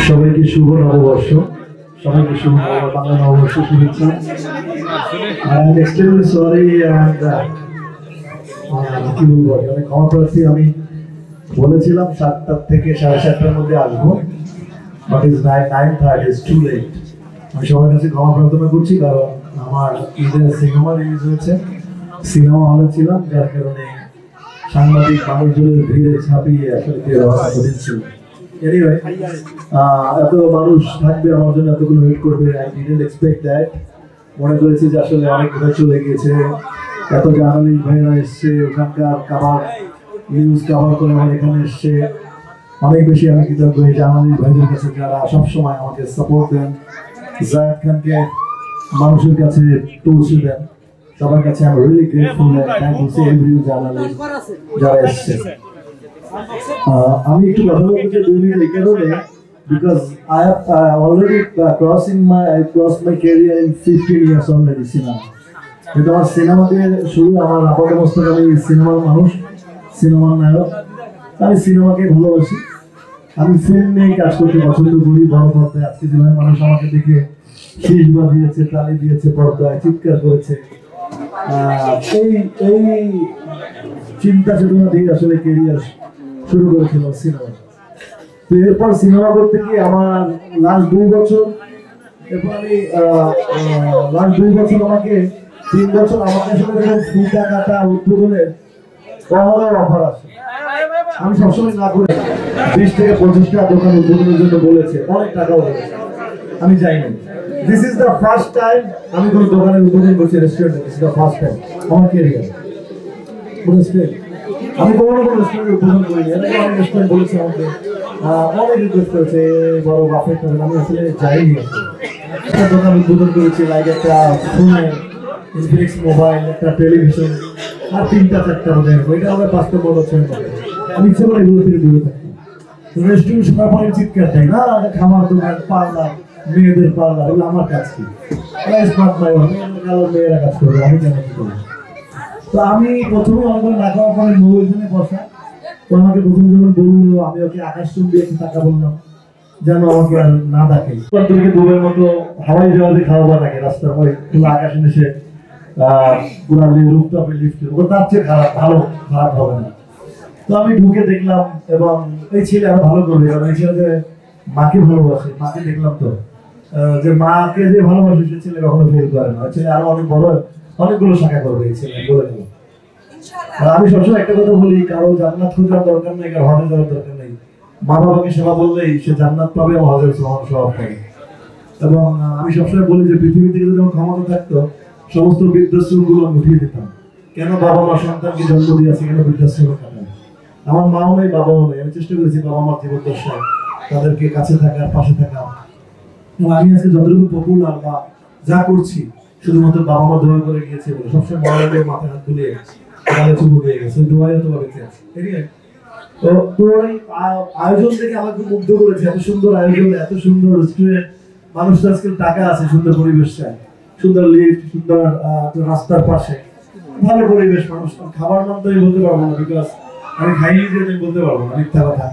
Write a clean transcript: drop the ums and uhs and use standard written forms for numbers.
সবাইকে শুভ নববর্ষ, সবাইকে শুভ বাংলা নববর্ষ শুভেচ্ছা। I am extremely sorry and কি বলবো, ক্ষমা প্রার্থী। আমি বলেছিলাম 7টা থেকে 7:30টার মধ্যে আসবো, but is 9:30, is too late. আমি সবার কাছে ক্ষমা প্রার্থনা করছি, কারণ আমার ঈদের সিনেমা রিলিজ হয়েছে, সিনেমা হলে ছিলাম, যার কারণে সাংবাদিক মানুষজনের ভিড়ে ছাপিয়ে আসলে বের হওয়া কঠিন ছিল। এনিওয়ে, এত মানুষ থাকবে আমার জন্য, এতগুলো ওয়েট করবে, আই ডিডন্ট এক্সপেক্ট দ্যাট। মনে করেছি যে আসলে অনেক কোথায় চলে গিয়েছে, এত জার্নালিস্ট ভাইরা এসছে, ওখানকার কাভার নিউজ কাভার করে আমার এখানে এসছে। অনেক বেশি আমি কৃতজ্ঞ এই জার্নালিস্ট ভাইদের কাছে, যারা সবসময় আমাকে সাপোর্ট দেন, জায়েদ খানকে মানুষের কাছে পৌঁছে দেন। সবার কাছে আমি really grateful and thankful to every journalist যারা এসছে। আমি একটু কথা বলতে চাই 2 মিনিট এই কারণে, because I have already crossed my career in 15 years already cinema. কিন্তু আমার সিনেমা দিয়ে শুরু, আমার আপাতমস্তক আমি সিনেমার মানুষ, সিনেমার নায়ক। আমি সিনেমাকে ভালোবাসি, আমি ফিল্ম নিয়ে কাজ করতে পছন্দ করি। বড় পর্দায় আজকে যেভাবে মানুষ আমাকে দেখে শীষ বাজিয়েছে, তালি দিয়েছে, পর্দায় চিৎকার করেছে, এই চিন্তা চেতনা দিয়ে আসলে কেরিয়ার শুরু করেছিল সিনেমা। তো এরপর সিনেমা করতে গিয়ে আমার লাস্ট 2 বছর, এরপর আমি লাস্ট 2 বছর আমাকে 3 বছর আমাকে আসলে ফুটা কাটা উদ্বোধনের অফার আসে। আমি সবসময় না করে 20 থেকে 25টা দোকান উদ্বোধনের জন্য বলেছে, অনেক টাকাও বলেছে, আমি যাইনি। This is the first time আমি কোনো দোকানের উদ্বোধন করছি, রেস্টুরেন্টে। This is the first time আমার ক্যারিয়ার। আমি কোনো রেস্টুরেন্ট উদ্বোধন করিনি, এর আগে অনেক রেস্টুরেন্ট বলেছে আমাকে, অনেক রিকোয়েস্ট করেছে বড় বাফেট, আমি আসলে যাইনি। একটা দোকান উদ্বোধন করেছি, লাইক একটা ফোনে ইনফিনিক্স মোবাইল, একটা টেলিভিশন, আর 3টা-4টা বোধ হয়, ওইটা আমার বাস্তব মনে হচ্ছে। আমি ইচ্ছে করে এগুলো থেকে দূরে থাকি। রেস্টুরেন্ট শোনার পরে চিৎকার চাই না, খাবার দোকান, পার্লার, মেয়েদের পার্লার, এগুলো আমার কাজ কি? মেয়েরা কাজ করবে, আমি কেন কি করবো? তো আমি প্রথমে অনেকবার না খাওয়ার পরে ওইখানে বসা, তো আমাকে প্রথম যখন বললো, আমি ওকে আকাশ চুম্বি একটু টাকা বললাম যেন আমাকে আর না ডাকে। দুবের মতো হাওয়াই জাহাজে খাওয়াবা নাকি রাস্তার পরে খোলা আকাশে এসে রুফটপে লিফটে, ওটা তার চেয়ে খারাপ হবে না। তো আমি ঢুকে দেখলাম, এবং এই ছেলে আরো ভালো করবে, কারণ এই ছেলে যে মাকে ভালোবাসে, মাকে দেখলাম তো, যে মাকে যে ভালোবাসে সে ছেলে কখনো ফেল করে না। ছেলে আরো অনেক বড়, অনেকগুলো শাখা করবে এই ছেলে, বলে দিল। আর আমি সবসময় একটা কথা বলি, কারো জান্নাত খোঁজার দরকার নেই, কারো হজে যাওয়ার দরকার নেই। মা বাবাকে সেবা করলেই সে জান্নাত পাবে এবং হজের স্বভাব পাবে। এবং আমি সবসময় বলি যে পৃথিবী থেকে যদি আমার ক্ষমতা থাকতো, সমস্ত বৃদ্ধাশ্রমগুলো আমি উঠিয়ে দিতাম। কেন বাবা মা সন্তানকে জন্ম দিয়েছে, কেন বৃদ্ধাশ্রমে থাকা? আমার মাও নেই, বাবাও নেই। আমি চেষ্টা করেছি বাবা মার জীবদ্দশায় তাদেরকে কাছে থাকার, পাশে থাকা। আমি আজকে যতটুকু পপুলার বা যা করছি, শুধুমাত্র বাবা মা দোয়া করে গিয়েছে বলে। সবসময় মহারাজের মাথায় হাত তুলে গালে চুমু দিয়ে গেছে, দোয়াই তো বেঁচে আছে। তো এই আয়োজন থেকে আমাকে মুগ্ধ করেছে, এত সুন্দর আয়োজন, এত সুন্দর রেস্টুরেন্ট, মানুষের আজকে টাকা আছে, সুন্দর পরিবেশ চায়, সুন্দর লিফট, সুন্দর রাস্তার পাশে, ভালো পরিবেশ। মানুষ খাবার নাম তো আমি বলতে পারবো না, বিকজ আমি খাইনি যে বলতে পারবো না, মিথ্যা কথা।